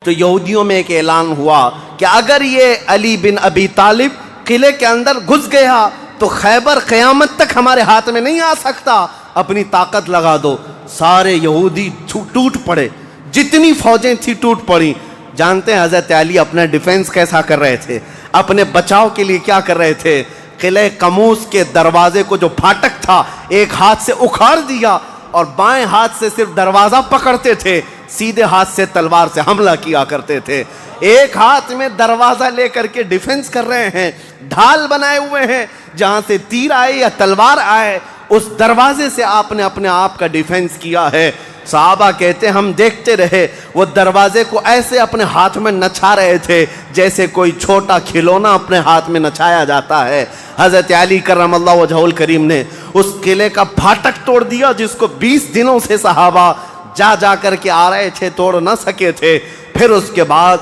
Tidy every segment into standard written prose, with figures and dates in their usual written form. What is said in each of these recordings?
تو یہودیوں میں ایک اعلان ہوا کہ اگر یہ علی بن ابی طالب قلعے کے اندر گھس گیا تو خیبر قیامت تک ہمارے ہاتھ میں نہیں آ سکتا، اپنی طاقت لگا دو۔ سارے یہودی ٹوٹ پڑے، جتنی فوجیں تھی ٹوٹ پڑی۔ جانتے ہیں حضرت علی اپنا ڈیفنس کیسا کر رہے تھے، اپنے بچاؤ کے لیے کیا کر رہے تھے؟ قلعہ قموس کے دروازے کو جو پھاٹک تھا ایک ہاتھ سے اکھاڑ دیا اور بائیں ہاتھ سے صرف دروازہ پکڑتے تھے، سیدھے ہاتھ سے تلوار سے حملہ کیا کرتے تھے۔ ایک ہاتھ میں دروازہ لے کر کے ڈیفنس کر رہے ہیں، ڈھال بنائے ہوئے ہیں، جہاں سے تیر آئے یا تلوار آئے اس دروازے سے آپ نے اپنے آپ کا ڈیفنس کیا ہے۔ صحابہ کہتے ہیں ہم دیکھتے رہے، وہ دروازے کو ایسے اپنے ہاتھ میں نچا رہے تھے جیسے کوئی چھوٹا کھلونا اپنے ہاتھ میں نچایا جاتا ہے۔ حضرت علی کرم اللہ وجہہ الکریم نے اس قلعے کا پھاٹک توڑ دیا جس کو 20 دنوں سے صحابہ جا کر کے آ رہے تھے، توڑ نہ سکے تھے۔ پھر اس کے بعد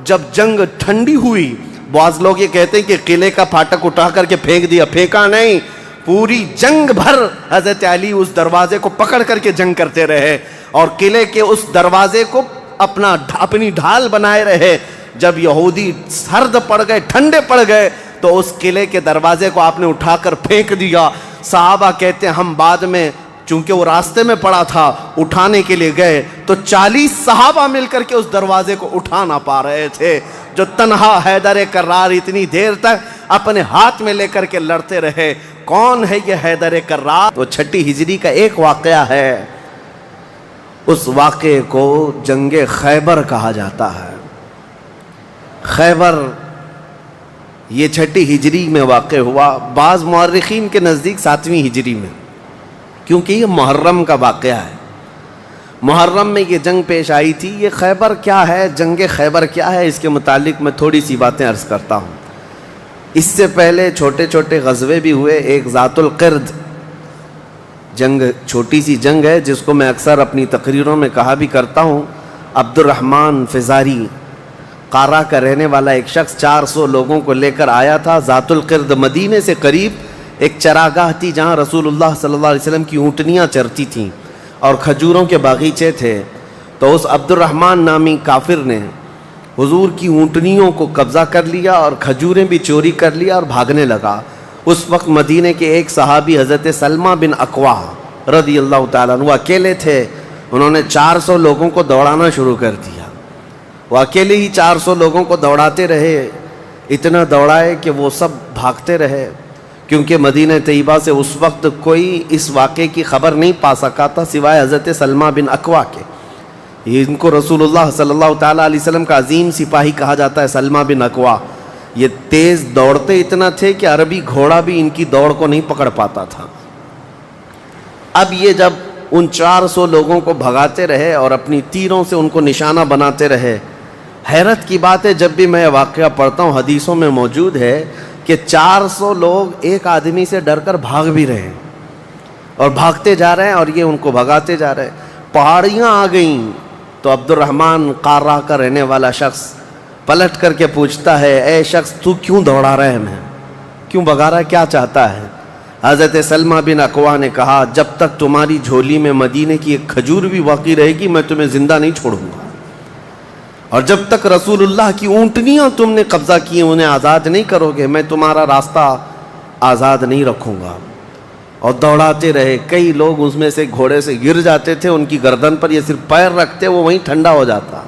جب جنگ ٹھنڈی ہوئی، بعض لوگ یہ کہتے ہیں کہ قلعے کا پھاٹک اٹھا کر کے پھینک دیا، پھینکا نہیں، پوری جنگ بھر حضرت علی اس دروازے کو پکڑ کر کے جنگ کرتے رہے اور قلعے کے اس دروازے کو اپنی ڈھال بنائے رہے۔ جب یہودی سرد پڑ گئے، ٹھنڈے پڑ گئے، تو اس قلعے کے دروازے کو آپ نے اٹھا کر پھینک دیا۔ صحابہ کہتے ہیں ہم بعد میں، چونکہ وہ راستے میں پڑا تھا، اٹھانے کے لیے گئے تو 40 صحابہ مل کر کے اس دروازے کو اٹھا نہ پا رہے تھے۔ جو تنہا حیدر کرار اتنی دیر تک اپنے ہاتھ میں لے کر کے لڑتے رہے۔ کون ہے یہ حیدر کرار؟ وہ 6 ہجری کا ایک واقعہ ہے، اس واقعے کو جنگ خیبر کہا جاتا ہے۔ خیبر یہ 6 ہجری میں واقع ہوا، بعض مورخین کے نزدیک 7ویں ہجری میں، کیونکہ یہ محرم کا واقعہ ہے۔ محرم میں یہ جنگ پیش آئی تھی۔ یہ خیبر کیا ہے، جنگ خیبر کیا ہے، اس کے متعلق میں تھوڑی سی باتیں عرض کرتا ہوں۔ اس سے پہلے چھوٹے چھوٹے غزوے بھی ہوئے۔ ایک ذات القرد جنگ، چھوٹی سی جنگ ہے جس کو میں اکثر اپنی تقریروں میں کہا بھی کرتا ہوں۔ عبد الرحمن فزاری قارہ کا رہنے والا ایک شخص 400 لوگوں کو لے کر آیا تھا ذات القرد۔ مدینے سے قریب ایک چراگاہ تھی جہاں رسول اللہ صلی اللہ علیہ وسلم کی اونٹنیاں چرتی تھیں اور کھجوروں کے باغیچے تھے۔ تو اس عبد الرحمن نامی کافر نے حضور کی اونٹنیوں کو قبضہ کر لیا اور کھجوریں بھی چوری کر لیا اور بھاگنے لگا۔ اس وقت مدینے کے ایک صحابی حضرت سلمہ بن اکوا رضی اللہ تعالیٰ عنہ اکیلے تھے۔ انہوں نے 400 لوگوں کو دوڑانا شروع کر دیا۔ وہ اکیلے ہی 400 لوگوں کو دوڑاتے رہے، اتنا دوڑائے کہ وہ سب بھاگتے رہے، کیونکہ مدینہ طیبہ سے اس وقت کوئی اس واقعے کی خبر نہیں پا سکا تھا سوائے حضرت سلمہ بن اکوا کے۔ ان کو رسول اللہ صلی اللہ تعالیٰ علیہ وسلم کا عظیم سپاہی کہا جاتا ہے، سلمہ بن اکوا۔ یہ تیز دوڑتے اتنا تھے کہ عربی گھوڑا بھی ان کی دوڑ کو نہیں پکڑ پاتا تھا۔ اب یہ جب ان 400 لوگوں کو بھگاتے رہے اور اپنی تیروں سے ان کو نشانہ بناتے رہے، حیرت کی بات ہے جب بھی میں واقعہ پڑھتا ہوں حدیثوں میں موجود ہے کہ 400 لوگ ایک آدمی سے ڈر کر بھاگ بھی رہے ہیں اور بھاگتے جا رہے ہیں اور یہ ان کو بھگاتے جا رہے ہیں۔ پہاڑیاں آ گئیں تو عبد الرحمن قارہ کا رہنے والا شخص پلٹ کر کے پوچھتا ہے، اے شخص تو کیوں دوڑا رہا ہے، ہمیں کیوں بھگا رہا ہے، کیا چاہتا ہے؟ حضرت سلمہ بن اکوا نے کہا، جب تک تمہاری جھولی میں مدینے کی ایک کھجور بھی باقی رہے گی میں تمہیں زندہ نہیں چھوڑوں گا، اور جب تک رسول اللہ کی اونٹنیاں تم نے قبضہ کی انہیں آزاد نہیں کرو گے میں تمہارا راستہ آزاد نہیں رکھوں گا۔ اور دوڑاتے رہے۔ کئی لوگ اس میں سے گھوڑے سے گر جاتے تھے، ان کی گردن پر یہ صرف پیر رکھتے وہ وہیں ٹھنڈا ہو جاتا،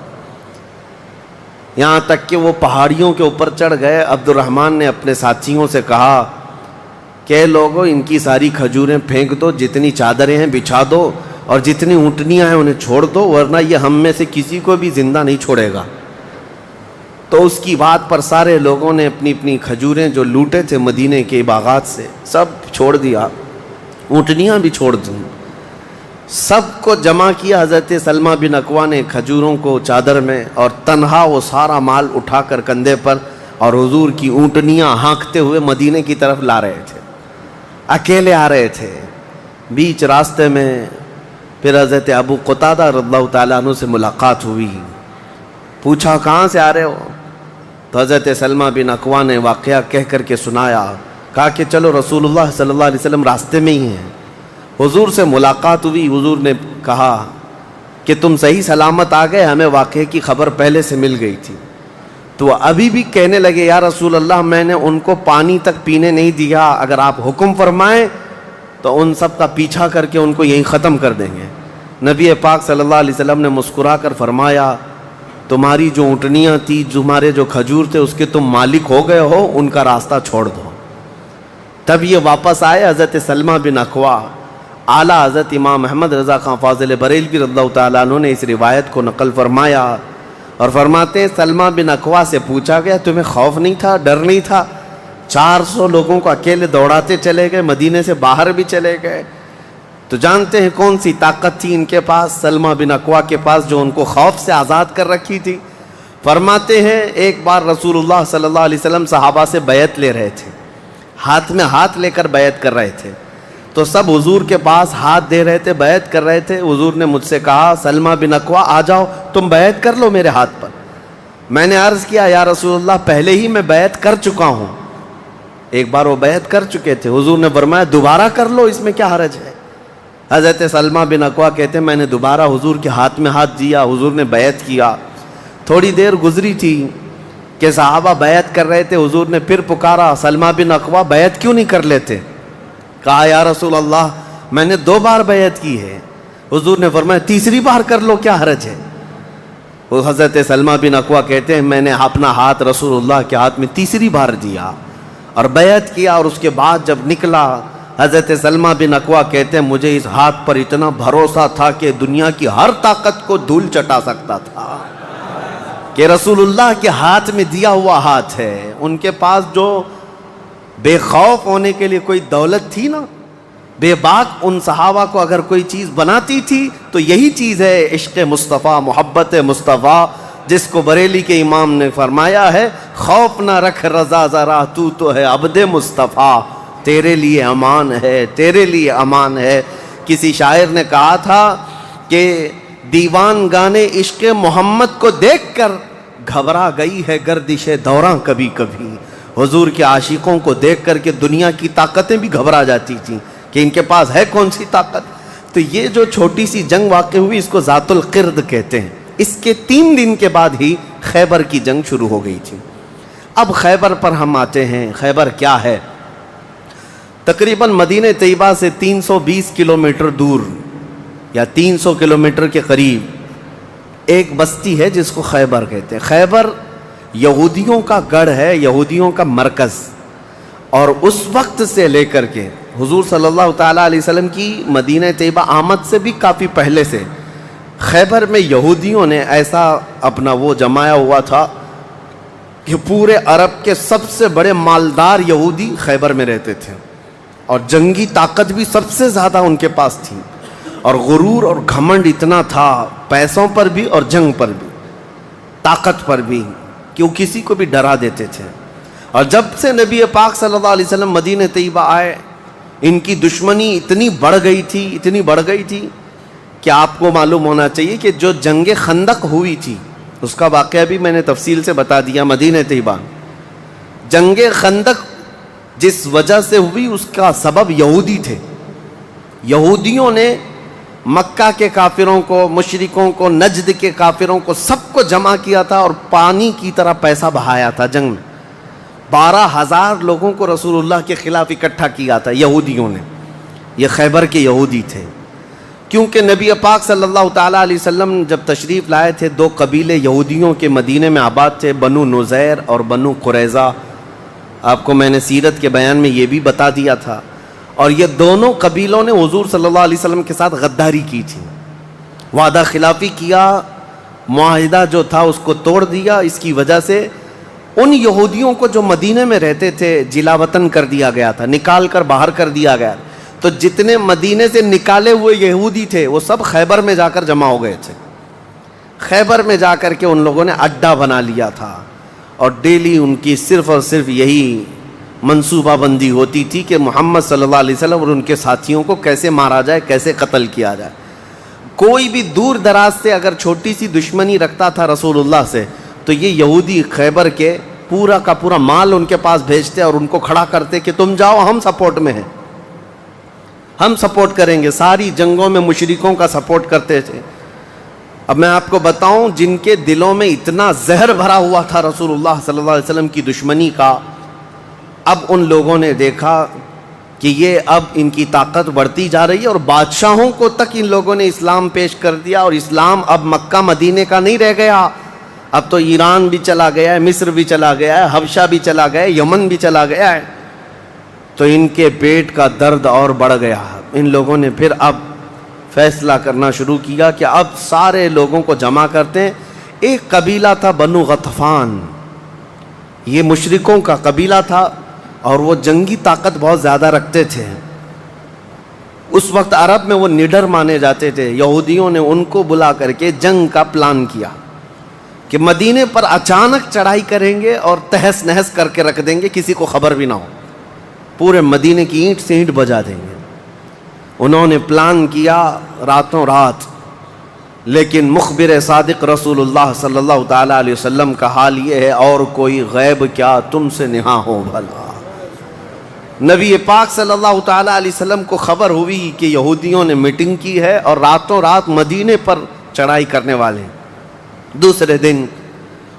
یہاں تک کہ وہ پہاڑیوں کے اوپر چڑھ گئے۔ عبد الرحمن نے اپنے ساتھیوں سے کہا کہ لوگوں ان کی ساری کھجوریں پھینک دو، جتنی چادریں ہیں بچھا دو اور جتنی اونٹنیاں ہیں انہیں چھوڑ دو، ورنہ یہ ہم میں سے کسی کو بھی زندہ نہیں چھوڑے گا۔ تو اس کی بات پر سارے لوگوں نے اپنی اپنی کھجوریں جو لوٹے تھے مدینے کے باغات سے سب چھوڑ دیا، اونٹنیاں بھی چھوڑ دیں، سب کو جمع کیا حضرت سلمہ بن اکوا نے کھجوروں کو چادر میں، اور تنہا وہ سارا مال اٹھا کر کندھے پر اور حضور کی اونٹنیاں ہانکتے ہوئے مدینے کی طرف لا رہے تھے، اکیلے آ رہے تھے۔ بیچ راستے میں پھر حضرت ابو قتادہ رضی اللہ تعالیٰ عنہ سے ملاقات ہوئی، پوچھا کہاں سے آ رہے ہو؟ تو حضرت سلمہ بن اکوا نے واقعہ کہہ کر کے سنایا، کہا کہ چلو رسول اللہ صلی اللہ علیہ وسلم راستے میں ہی ہیں۔ حضور سے ملاقات ہوئی، حضور نے کہا کہ کہ تم صحیح سلامت آ گئے, ہمیں واقعے کی خبر پہلے سے مل گئی تھی. تو ابھی بھی کہنے لگے یا رسول اللہ میں نے ان کو پانی تک پینے نہیں دیا, اگر آپ حکم فرمائیں تو ان سب کا پیچھا کر کے ان کو یہیں ختم کر دیں گے. نبی پاک صلی اللہ علیہ وسلم نے مسکرا کر فرمایا تمہاری جو اونٹنیاں تھی, تمہارے جو کھجور تھے, اس کے تم مالک ہو گئے ہو, ان کا راستہ چھوڑ دو. تب یہ واپس آئے. حضرت سلمہ بن اکوع, اعلیٰ حضرت امام محمد رضا خان فاضل بریلوی رضی اللہ تعالیٰ عنہ نے اس روایت کو نقل فرمایا اور فرماتے ہیں سلمہ بن اکوع سے پوچھا گیا تمہیں خوف نہیں تھا, ڈر نہیں تھا؟ 400 لوگوں کو اکیلے دوڑاتے چلے گئے, مدینے سے باہر بھی چلے گئے. تو جانتے ہیں کون سی طاقت تھی ان کے پاس, سلمہ بن اکوع کے پاس, جو ان کو خوف سے آزاد کر رکھی تھی. فرماتے ہیں ایک بار رسول اللہ صلی اللہ علیہ وسلم صحابہ سے بیعت لے رہے تھے, ہاتھ میں ہاتھ لے کر بیعت کر رہے تھے. تو سب حضور کے پاس ہاتھ دے رہے تھے, بیعت کر رہے تھے. حضور نے مجھ سے کہا سلمہ بن اکوع آ جاؤ, تم بیعت کر لو میرے ہاتھ پر. میں نے عرض کیا یا رسول اللہ پہلے ہی میں بیعت کر چکا ہوں. ایک بار وہ بیعت کر چکے تھے. حضور نے فرمایا دوبارہ کر لو, اس میں کیا حرج ہے؟ حضرت سلمہ بن اکوع کہتے ہیں میں نے دوبارہ حضور کے ہاتھ میں ہاتھ دیا, حضور نے بیعت کیا. تھوڑی دیر گزری تھی کہ صحابہ بیعت کر رہے تھے. حضور نے پھر پکارا سلمہ بن اکوع بیعت کیوں نہیں کر لیتے؟ کہا یا رسول اللہ میں نے 2 بار بیعت کی ہے. حضور نے فرمایا تیسری بار کر لو, کیا حرج ہے؟ وہ حضرت سلمہ بن اکوع کہتے ہیں میں نے اپنا ہاتھ رسول اللہ کے ہاتھ میں تیسری بار دیا اور بیعت کیا. اور اس کے بعد جب نکلا حضرت سلمہ بن اکوع کہتے ہیں مجھے اس ہاتھ پر اتنا بھروسہ تھا کہ دنیا کی ہر طاقت کو دھول چٹا سکتا تھا کہ رسول اللہ کے ہاتھ میں دیا ہوا ہاتھ ہے. ان کے پاس جو بے خوف ہونے کے لیے کوئی دولت تھی نا, بے باک ان صحابہ کو اگر کوئی چیز بناتی تھی تو یہی چیز ہے عشق مصطفیٰ, محبت مصطفیٰ, جس کو بریلی کے امام نے فرمایا ہے خوف نہ رکھ رضا ذرا تو ہے عبد مصطفیٰ, تیرے لیے امان ہے, تیرے لیے امان ہے. کسی شاعر نے کہا تھا کہ دیوان گانے عشق محمد کو دیکھ کر گھبرا گئی ہے گردش دوراں کبھی کبھی. حضور کے عاشقوں کو دیکھ کر کے دنیا کی طاقتیں بھی گھبرا جاتی تھیں کہ ان کے پاس ہے کون سی طاقت. تو یہ جو چھوٹی سی جنگ واقع ہوئی اس کو ذات القرد کہتے ہیں. اس کے 3 دن کے بعد ہی خیبر کی جنگ شروع ہو گئی تھی. اب خیبر پر ہم آتے ہیں. خیبر کیا ہے؟ تقریباً مدینہ طیبہ سے 320 کلومیٹر دور یا 300 کلومیٹر کے قریب ایک بستی ہے جس کو خیبر کہتے ہیں. خیبر یہودیوں کا گڑھ ہے, یہودیوں کا مرکز. اور اس وقت سے لے کر کے حضور صلی اللہ تعالیٰ علیہ وسلم کی مدینہ طیبہ آمد سے بھی کافی پہلے سے خیبر میں یہودیوں نے ایسا اپنا وہ جمایا ہوا تھا کہ پورے عرب کے سب سے بڑے مالدار یہودی خیبر میں رہتے تھے, اور جنگی طاقت بھی سب سے زیادہ ان کے پاس تھی, اور غرور اور گھمنڈ اتنا تھا, پیسوں پر بھی اور جنگ پر بھی, طاقت پر بھی, کہ وہ کسی کو بھی ڈرا دیتے تھے. اور جب سے نبی پاک صلی اللہ علیہ وسلم مدینہ طیبہ آئے ان کی دشمنی اتنی بڑھ گئی تھی کہ آپ کو معلوم ہونا چاہیے کہ جو جنگ خندق ہوئی تھی اس کا واقعہ بھی میں نے تفصیل سے بتا دیا. مدینہ طیبہ جنگ خندق جس وجہ سے ہوئی اس کا سبب یہودی تھے. یہودیوں نے مکہ کے کافروں کو, مشرکوں کو, نجد کے کافروں کو, سب کو جمع کیا تھا اور پانی کی طرح پیسہ بہایا تھا. جنگ میں 12,000 لوگوں کو رسول اللہ کے خلاف اکٹھا کیا تھا یہودیوں نے. یہ خیبر کے یہودی تھے, کیونکہ نبی پاک صلی اللہ تعالیٰ علیہ وسلم جب تشریف لائے تھے 2 قبیلے یہودیوں کے مدینے میں آباد تھے, بنو نذیر اور بنو قریظہ. آپ کو میں نے سیرت کے بیان میں یہ بھی بتا دیا تھا. اور یہ دونوں قبیلوں نے حضور صلی اللہ علیہ وسلم کے ساتھ غداری کی تھی, وعدہ خلافی کیا, معاہدہ جو تھا اس کو توڑ دیا. اس کی وجہ سے ان یہودیوں کو جو مدینے میں رہتے تھے جلا وطن کر دیا گیا تھا, نکال کر باہر کر دیا گیا. تو جتنے مدینے سے نکالے ہوئے یہودی تھے وہ سب خیبر میں جا کر جمع ہو گئے تھے. خیبر میں جا کر کے ان لوگوں نے اڈا بنا لیا تھا, اور ڈیلی ان کی صرف اور صرف یہی منصوبہ بندی ہوتی تھی کہ محمد صلی اللہ علیہ وسلم اور ان کے ساتھیوں کو کیسے مارا جائے, کیسے قتل کیا جائے. کوئی بھی دور دراز سے اگر چھوٹی سی دشمنی رکھتا تھا رسول اللہ سے تو یہ یہودی خیبر کے پورا کا پورا مال ان کے پاس بھیجتے اور ان کو کھڑا کرتے کہ تم جاؤ, ہم سپورٹ میں ہیں, ہم سپورٹ کریں گے. ساری جنگوں میں مشرکوں کا سپورٹ کرتے تھے. اب میں آپ کو بتاؤں جن کے دلوں میں اتنا زہر بھرا ہوا تھا رسول اللہ صلی اللہ علیہ وسلم کی دشمنی کا، اب ان لوگوں نے دیکھا کہ یہ اب ان کی طاقت بڑھتی جا رہی ہے، اور بادشاہوں کو تک ان لوگوں نے اسلام پیش کر دیا، اور اسلام اب مکہ مدینے کا نہیں رہ گیا، اب تو ایران بھی چلا گیا ہے، مصر بھی چلا گیا ہے، حبشہ بھی چلا گیا ہے، یمن بھی چلا گیا ہے۔ تو ان کے پیٹ کا درد اور بڑھ گیا۔ ان لوگوں نے پھر اب فیصلہ کرنا شروع کیا کہ اب سارے لوگوں کو جمع کرتے ہیں۔ ایک قبیلہ تھا بنو غطفان، یہ مشرکوں کا قبیلہ تھا، اور وہ جنگی طاقت بہت زیادہ رکھتے تھے۔ اس وقت عرب میں وہ نڈر مانے جاتے تھے۔ یہودیوں نے ان کو بلا کر کے جنگ کا پلان کیا کہ مدینے پر اچانک چڑھائی کریں گے اور تہس نہس کر کے رکھ دیں گے، کسی کو خبر بھی نہ ہو، پورے مدینے کی اینٹ سے اینٹ بجا دیں گے۔ انہوں نے پلان کیا راتوں رات، لیکن مخبر صادق رسول اللہ صلی اللہ تعالیٰ علیہ وسلم کا حال یہ ہے، اور کوئی غیب کیا تم سے نہاں ہو بھلا۔ نبی پاک صلی اللہ تعالیٰ علیہ وسلم کو خبر ہوئی کہ یہودیوں نے میٹنگ کی ہے اور راتوں رات مدینے پر چڑھائی کرنے والے ہیں۔ دوسرے دن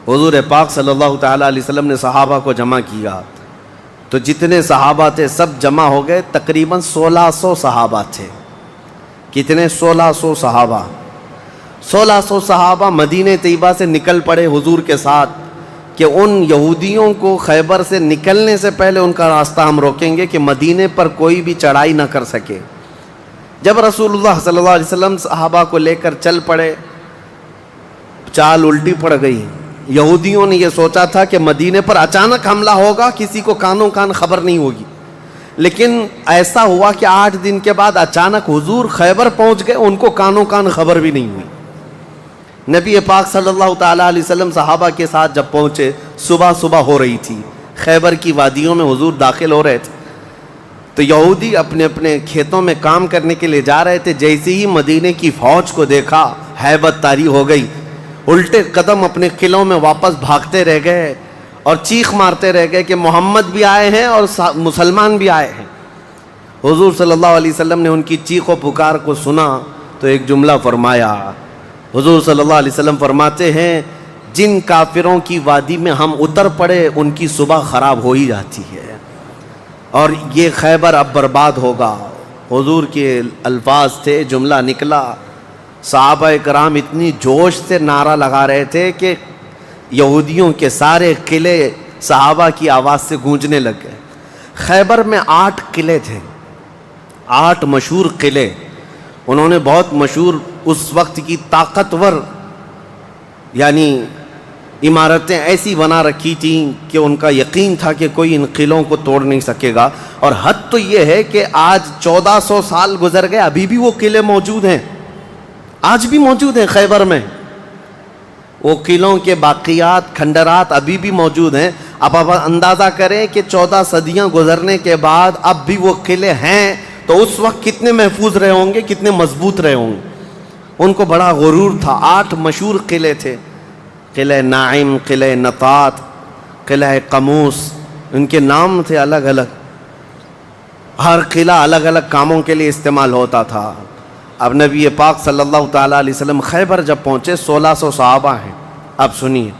حضور پاک صلی اللہ تعالیٰ علیہ وسلم نے صحابہ کو جمع کیا، تو جتنے صحابہ تھے سب جمع ہو گئے، تقریباً 1600 صحابہ تھے۔ کتنے؟ 1600 صحابہ۔ 1600 صحابہ مدینہ طیبہ سے نکل پڑے حضور کے ساتھ کہ ان یہودیوں کو خیبر سے نکلنے سے پہلے ان کا راستہ ہم روکیں گے کہ مدینے پر کوئی بھی چڑھائی نہ کر سکے۔ جب رسول اللہ صلی اللہ علیہ وسلم صحابہ کو لے کر چل پڑے، چال الٹی پڑ گئی۔ یہودیوں نے یہ سوچا تھا کہ مدینے پر اچانک حملہ ہوگا، کسی کو کانوں کان خبر نہیں ہوگی، لیکن ایسا ہوا کہ 8 دن کے بعد اچانک حضور خیبر پہنچ گئے، ان کو کانوں کان خبر بھی نہیں ہوئی۔ نبی پاک صلی اللہ تعالیٰ علیہ وسلم صحابہ کے ساتھ جب پہنچے، صبح ہو رہی تھی، خیبر کی وادیوں میں حضور داخل ہو رہے تھے، تو یہودی اپنے اپنے کھیتوں میں کام کرنے کے لیے جا رہے تھے۔ جیسے ہی مدینے کی فوج کو دیکھا، ہیبت طاری ہو گئی، الٹے قدم اپنے قلعوں میں واپس بھاگتے رہ گئے اور چیخ مارتے رہ گئے کہ محمد بھی آئے ہیں اور مسلمان بھی آئے ہیں۔ حضور صلی اللہ علیہ وسلم نے ان کی چیخ و پکار کو سنا تو ایک جملہ فرمایا۔ حضور صلی اللہ علیہ وسلم فرماتے ہیں، جن کافروں کی وادی میں ہم اتر پڑے ان کی صبح خراب ہو ہی جاتی ہے، اور یہ خیبر اب برباد ہوگا۔ حضور کے الفاظ تھے، جملہ نکلا۔ صحابہ کرام اتنی جوش سے نعرہ لگا رہے تھے کہ یہودیوں کے سارے قلعے صحابہ کی آواز سے گونجنے لگ گئے۔ خیبر میں 8 قلعے تھے، 8 مشہور قلعے۔ انہوں نے بہت مشہور اس وقت کی طاقتور یعنی عمارتیں ایسی بنا رکھی تھیں کہ ان کا یقین تھا کہ کوئی ان قلعوں کو توڑ نہیں سکے گا۔ اور حد تو یہ ہے کہ آج 1400 سال گزر گئے، ابھی بھی وہ قلعے موجود ہیں، آج بھی موجود ہیں خیبر میں۔ وہ قلعوں کے باقیات، کھنڈرات ابھی بھی موجود ہیں۔ اب آپ اندازہ کریں کہ 14 صدیاں گزرنے کے بعد اب بھی وہ قلعے ہیں، تو اس وقت کتنے محفوظ رہے ہوں گے، کتنے مضبوط رہے ہوں گے۔ ان کو بڑا غرور تھا۔ 8 مشہور قلعے تھے، قلعہ ناعم، قلعہ نطات، قلعہ قموس، ان کے نام تھے الگ الگ۔ ہر قلعہ الگ الگ کاموں کے لیے استعمال ہوتا تھا۔ اب نبی پاک صلی اللہ تعالیٰ علیہ وسلم خیبر جب پہنچے، 1600 صحابہ ہیں۔ اب سنیے،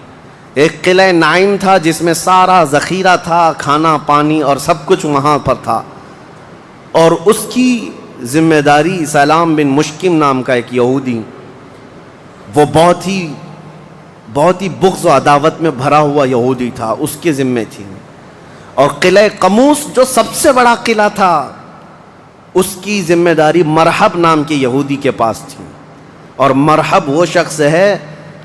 ایک قلعہ ناعم تھا جس میں سارا ذخیرہ تھا، کھانا پانی اور سب کچھ وہاں پر تھا، اور اس کی ذمہ داری سلام بن مشکم نام کا ایک یہودی، وہ بہت ہی بغض و عداوت میں بھرا ہوا یہودی تھا، اس کے ذمہ تھی۔ اور قلعہ قموس جو سب سے بڑا قلعہ تھا، اس کی ذمہ داری مرحب نام کے یہودی کے پاس تھی۔ اور مرحب وہ شخص ہے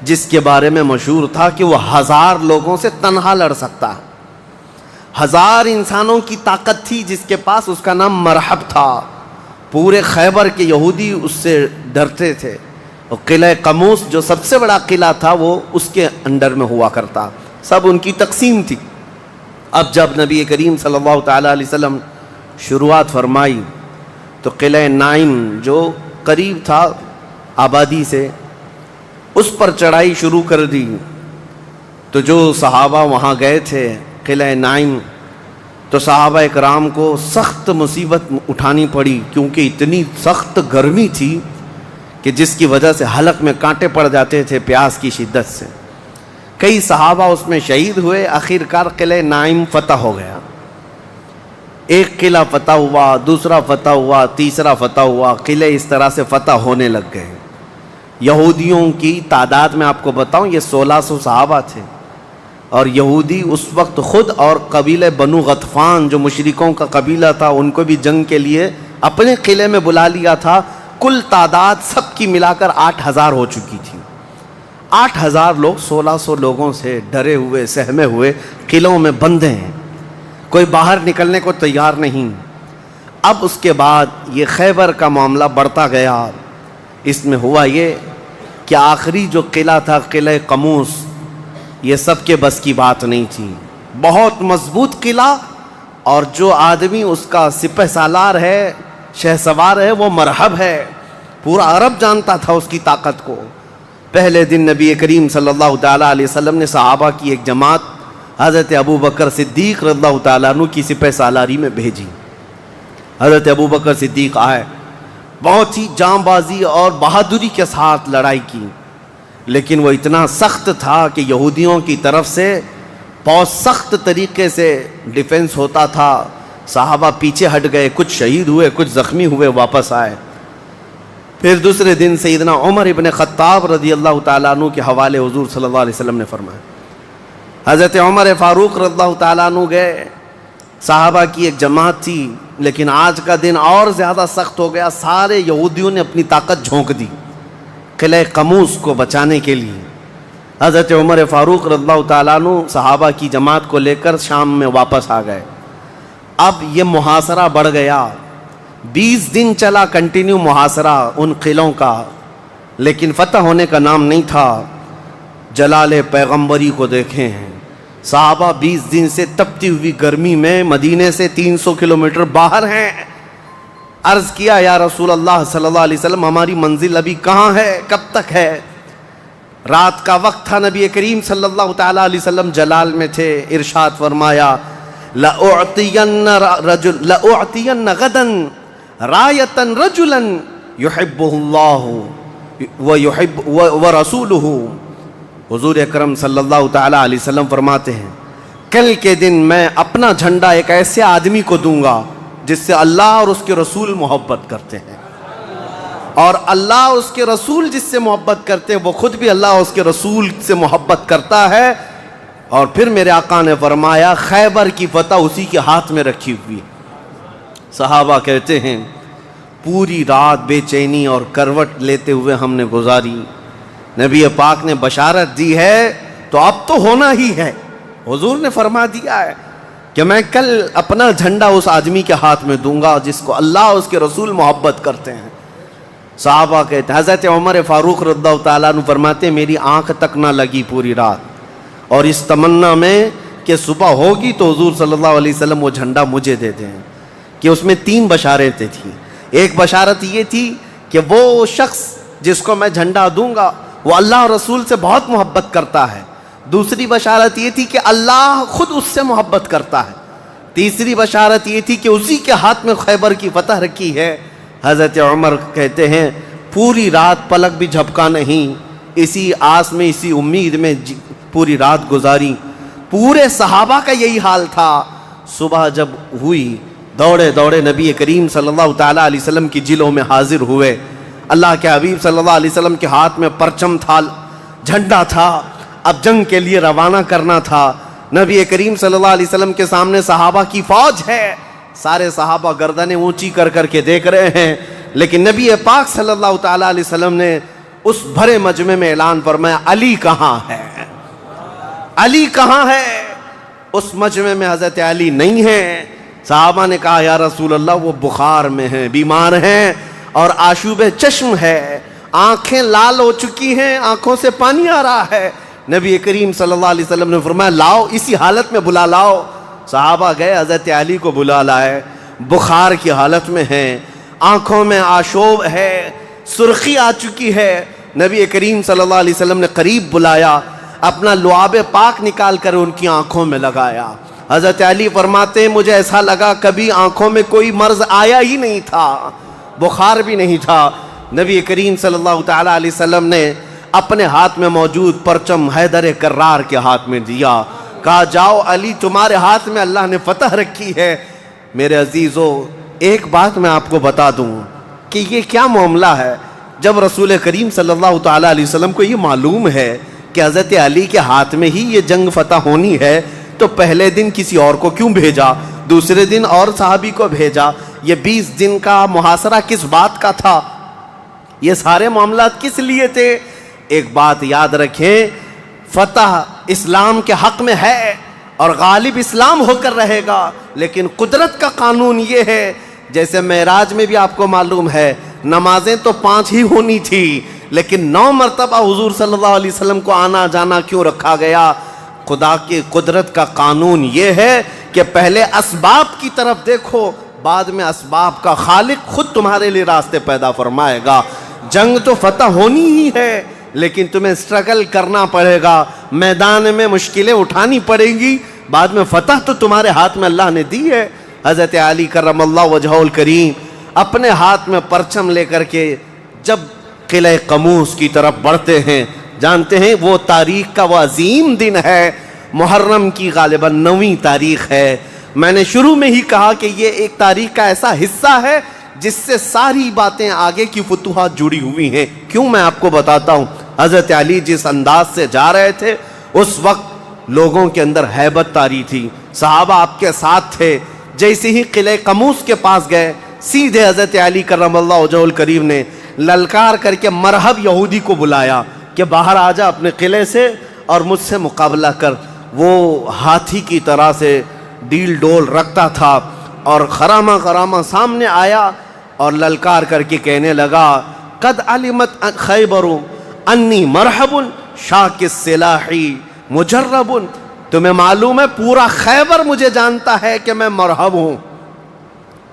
جس کے بارے میں مشہور تھا کہ وہ 1000 لوگوں سے تنہا لڑ سکتا ہے۔ 1000 انسانوں کی طاقت تھی جس کے پاس، اس کا نام مرحب تھا۔ پورے خیبر کے یہودی اس سے ڈرتے تھے۔ اور قلعہ قموس جو سب سے بڑا قلعہ تھا، وہ اس کے انڈر میں ہوا کرتا، سب ان کی تقسیم تھی۔ اب جب نبی کریم صلی اللہ تعالیٰ علیہ وسلم شروعات فرمائی تو قلعہ ناعم جو قریب تھا آبادی سے، اس پر چڑھائی شروع کر دی۔ تو جو صحابہ وہاں گئے تھے قلعہ ناعم، تو صحابہ اکرام کو سخت مصیبت اٹھانی پڑی، کیونکہ اتنی سخت گرمی تھی کہ کہ جس کی وجہ سے حلق میں کانٹے پڑ جاتے تھے پیاس کی شدت سے. کئی صحابہ اس میں شہید ہوئے. آخر کار قلعہ نائم فتح ہو گیا. ایک قلعہ فتح ہوا, دوسرا فتح ہوا, تیسرا فتح ہوا. قلعے اس طرح سے فتح ہونے لگ گئے. یہودیوں کی تعداد میں آپ کو بتاؤں یہ 1600 صحابہ تھے, اور یہودی اس وقت خود اور قبیلہ بنو غطفان جو مشرکوں کا قبیلہ تھا ان کو بھی جنگ کے لیے اپنے قلعے میں بلا لیا تھا. کل تعداد سب کی ملا کر 8000 ہو چکی تھی. 8000 لوگ 1600 لوگوں سے ڈرے ہوئے سہمے ہوئے قلعوں میں بندے ہیں, کوئی باہر نکلنے کو تیار نہیں. اب اس کے بعد یہ خیبر کا معاملہ بڑھتا گیا. اس میں ہوا یہ کہ آخری جو قلعہ تھا قلعہ قموس, یہ سب کے بس کی بات نہیں تھی. بہت مضبوط قلعہ, اور جو آدمی اس کا سپہ سالار ہے, شہ سوار ہے, وہ مرحب ہے. پورا عرب جانتا تھا اس کی طاقت کو. پہلے دن نبی کریم صلی اللہ تعالیٰ علیہ وسلم نے صحابہ کی ایک جماعت حضرت ابو بکر صدیق رضی اللہ تعالیٰ عنہ کی سپہ سالاری میں بھیجی. حضرت ابو بکر صدیق آئے, بہت ہی جاں بازی اور بہادری کے ساتھ لڑائی کی, لیکن وہ اتنا سخت تھا کہ یہودیوں کی طرف سے بہت سخت طریقے سے ڈیفنس ہوتا تھا. صحابہ پیچھے ہٹ گئے, کچھ شہید ہوئے, کچھ زخمی ہوئے, واپس آئے. پھر دوسرے دن سیدنا عمر ابن خطاب رضی اللہ تعالیٰ عنہ کے حوالے حضور صلی اللہ علیہ وسلم نے فرمایا. حضرت عمر فاروق رضی اللہ تعالیٰ عنہ گئے. صحابہ کی ایک جماعت تھی, لیکن آج کا دن اور زیادہ سخت ہو گیا. سارے یہودیوں نے اپنی طاقت جھونک دی قلعہ قموس کو بچانے کے لیے. حضرت عمر فاروق رضی اللہ تعالیٰ عنہ صحابہ کی جماعت کو لے کر شام میں واپس آ گئے. اب یہ محاصرہ بڑھ گیا. 20 دن چلا کنٹینیو محاصرہ ان قلعوں کا, لیکن فتح ہونے کا نام نہیں تھا. جلال پیغمبری کو دیکھیں ہیں, صحابہ 20 دن سے تپتی ہوئی گرمی میں مدینے سے 300 کلومیٹر باہر ہیں. عرض کیا یا رسول اللہ صلی اللہ علیہ وسلم ہماری منزل ابھی کہاں ہے, کب تک ہے؟ رات کا وقت تھا, نبی کریم صلی اللہ تعالیٰ علیہ وسلم جلال میں تھے. ارشاد فرمایا لَأُعْطِيَنَّ غَدًا رَایَةً رَجُلًا يُحِبُّهُ اللَّهُ وَرَسُولُهُ. حضور اکرم صلی اللہ تعالیٰ علیہ وسلم فرماتے ہیں کل کے دن میں اپنا جھنڈا ایک ایسے آدمی کو دوں گا جس سے اللہ اور اس کے رسول محبت کرتے ہیں, اور اللہ اور اس کے رسول جس سے محبت کرتے ہیں وہ خود بھی اللہ اور اس کے رسول سے محبت کرتا ہے. اور پھر میرے آقا نے فرمایا خیبر کی فتح اسی کے ہاتھ میں رکھی ہوئی. صحابہ کہتے ہیں پوری رات بے چینی اور کروٹ لیتے ہوئے ہم نے گزاری. نبی پاک نے بشارت دی ہے تو اب تو ہونا ہی ہے. حضور نے فرما دیا ہے کہ میں کل اپنا جھنڈا اس آدمی کے ہاتھ میں دوں گا جس کو اللہ اور اس کے رسول محبت کرتے ہیں. صحابہ کہتے ہیں حضرت عمر فاروق رضی اللہ تعالیٰ عنہ فرماتے میری آنکھ تک نہ لگی پوری رات, اور اس تمنا میں کہ صبح ہوگی تو حضور صلی اللہ علیہ وسلم وہ جھنڈا مجھے دے دیں. کہ اس میں 3 بشارتیں تھیں. ایک بشارت یہ تھی کہ وہ شخص جس کو میں جھنڈا دوں گا وہ اللہ اور رسول سے بہت محبت کرتا ہے. دوسری بشارت یہ تھی کہ اللہ خود اس سے محبت کرتا ہے. تیسری بشارت یہ تھی کہ اسی کے ہاتھ میں خیبر کی فتح رکھی ہے. حضرت عمر کہتے ہیں پوری رات پلک بھی جھپکا نہیں, اسی آس میں اسی امید میں پوری رات گزاری. پورے صحابہ کا یہی حال تھا. صبح جب ہوئی دوڑے دوڑے نبی کریم صلی اللہ تعالیٰ علیہ وسلم کی جلوں میں حاضر ہوئے. اللہ کے حبیب صلی اللہ علیہ وسلم کے ہاتھ میں پرچم تھا, جھنڈا تھا, اب جنگ کے لیے روانہ کرنا تھا. نبی کریم صلی اللہ علیہ وسلم کے سامنے صحابہ کی فوج ہے. سارے صحابہ گردنیں اونچی کر کر کے دیکھ رہے ہیں, لیکن نبی پاک صلی اللہ تعالیٰ علیہ وسلم نے اس بھرے مجمع میں اعلان فرمایا علی کہاں ہے, علی کہاں ہے. اس مجمع میں حضرت علی نہیں ہیں. صحابہ نے کہا یا رسول اللہ وہ بخار میں ہیں, بیمار ہیں اور آشوب چشم ہے, آنکھیں لال ہو چکی ہیں, آنکھوں سے پانی آ رہا ہے. نبی کریم صلی اللہ علیہ وسلم نے فرمایا لاؤ, اسی حالت میں بلا لاؤ. صحابہ گئے, حضرت علی کو بلا لائے. بخار کی حالت میں ہیں, آنکھوں میں آشوب ہے, سرخی آ چکی ہے. نبی کریم صلی اللہ علیہ وسلم نے قریب بلایا, اپنا لعاب پاک نکال کر ان کی آنکھوں میں لگایا. حضرت علی فرماتے ہیں مجھے ایسا لگا کبھی آنکھوں میں کوئی مرض آیا ہی نہیں تھا, بخار بھی نہیں تھا. نبی کریم صلی اللہ تعالیٰ علیہ وسلم نے اپنے ہاتھ میں موجود پرچم حیدر کرار کے ہاتھ میں دیا، کہا جاؤ علی تمہارے ہاتھ میں اللہ نے فتح رکھی ہے۔ میرے عزیزو ایک بات میں آپ کو بتا دوں کہ یہ کیا معاملہ ہے، جب رسول کریم صلی اللہ تعالیٰ علیہ وسلم کو یہ معلوم ہے کہ حضرت علی کے ہاتھ میں ہی یہ جنگ فتح ہونی ہے، تو پہلے دن کسی اور کو کیوں بھیجا، دوسرے دن اور صحابی کو بھیجا؟ یہ 20 دن کا محاصرہ کس بات کا تھا؟ یہ سارے معاملات کس لیے تھے؟ ایک بات یاد رکھیں، فتح اسلام کے حق میں ہے اور غالب اسلام ہو کر رہے گا، لیکن قدرت کا قانون یہ ہے، جیسے معراج میں بھی آپ کو معلوم ہے نمازیں تو 5 ہی ہونی تھی، لیکن 9 مرتبہ حضور صلی اللہ علیہ وسلم کو آنا جانا کیوں رکھا گیا؟ خدا کی قدرت کا قانون یہ ہے کہ پہلے اسباب کی طرف دیکھو، بعد میں اسباب کا خالق خود تمہارے لیے راستے پیدا فرمائے گا۔ جنگ تو فتح ہونی ہی ہے، لیکن تمہیں اسٹرگل کرنا پڑے گا، میدان میں مشکلیں اٹھانی پڑیں گی، بعد میں فتح تو تمہارے ہاتھ میں اللہ نے دی ہے۔ حضرت علی کرم اللہ وجہہ الکریم اپنے ہاتھ میں پرچم لے کر کے جب قلعہ قموس کی طرف بڑھتے ہیں، جانتے ہیں وہ تاریخ کا وہ عظیم دن ہے، محرم کی غالباً 9ویں تاریخ ہے۔ میں نے شروع میں ہی کہا کہ یہ ایک تاریخ کا ایسا حصہ ہے جس سے ساری باتیں آگے کی فتوحات جڑی ہوئی ہیں۔ کیوں میں آپ کو بتاتا ہوں، حضرت علی جس انداز سے جا رہے تھے اس وقت لوگوں کے اندر ہیبت طاری تھی، صحابہ آپ کے ساتھ تھے۔ جیسے ہی قلعہ قموس کے پاس گئے، سیدھے حضرت علی کرم اللہ وجہہ الکریم نے للکار کر کے مرحب یہودی کو بلایا کہ باہر آ جا اپنے قلعے سے اور مجھ سے مقابلہ کر۔ وہ ہاتھی کی طرح سے ڈیل ڈول رکھتا تھا اور خرامہ خرامہ سامنے آیا اور للکار کر کے کہنے لگا قد علمت خیبر انی مرحب شاک السلاح مجرب، تمہیں معلوم ہے پورا خیبر مجھے جانتا ہے کہ میں مرحب ہوں۔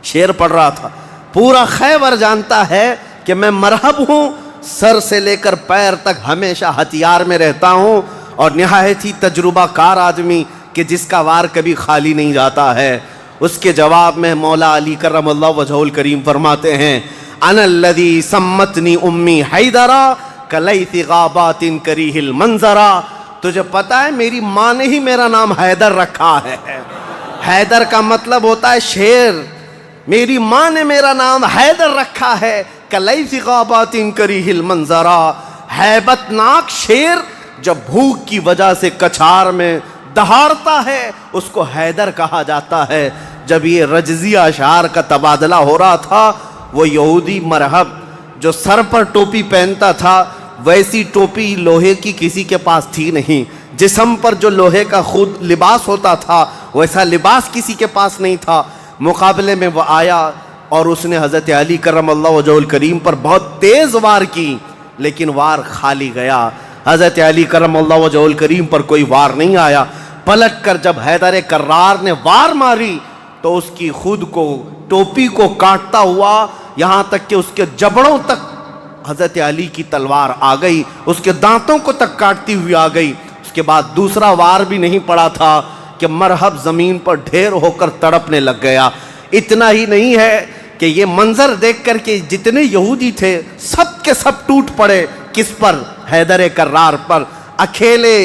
شعر پڑھ رہا تھا، پورا خیبر جانتا ہے کہ میں مرحب ہوں، سر سے لے کر پیر تک ہمیشہ ہتھیار میں رہتا ہوں، اور نہایت ہی تجربہ کار آدمی کہ جس کا وار کبھی خالی نہیں جاتا ہے۔ اس کے جواب میں مولا علی کرم اللہ وجہہ الکریم فرماتے ہیں انا الذی سمتنی امی حیدرا کلیث غابات کریہ المنظرا، تجھے پتا ہے میری ماں نے ہی میرا نام حیدر رکھا ہے۔ حیدر کا مطلب ہوتا ہے شیر، میری ماں نے میرا نام حیدر رکھا ہے، کلیث غابات کریہ المنظرا، ہیبت ناک شیر جب بھوک کی وجہ سے کچھار میں دہاڑتا ہے اس کو حیدر کہا جاتا ہے۔ جب یہ رجزی اشعار کا تبادلہ ہو رہا تھا، وہ یہودی مرحب جو سر پر ٹوپی پہنتا تھا ویسی ٹوپی لوہے کی کسی کے پاس تھی نہیں، جسم پر جو لوہے کا خود لباس ہوتا تھا ویسا لباس کسی کے پاس نہیں تھا۔ مقابلے میں وہ آیا اور اس نے حضرت علی کرم اللہ وجہہ الکریم پر بہت تیز وار کی، لیکن وار خالی گیا۔ حضرت علی کرم اللہ وجہہ الکریم پر کوئی وار نہیں آیا۔ پلٹ کر جب حیدر کرار نے وار ماری تو اس کی خود کو ٹوپی کو کاٹتا ہوا یہاں تک کہ اس کے جبڑوں تک حضرت علی کی تلوار آ گئی، اس کے دانتوں کو تک کاٹتی ہوئی آ گئی۔ اس کے بعد دوسرا وار بھی نہیں پڑا تھا کہ مرحب زمین پر ڈھیر ہو کر تڑپنے لگ گیا۔ اتنا ہی نہیں ہے کہ یہ منظر دیکھ کر کے جتنے یہودی تھے سب کے سب ٹوٹ پڑے۔ کس پر؟ حیدر کرار پر۔ اکیلے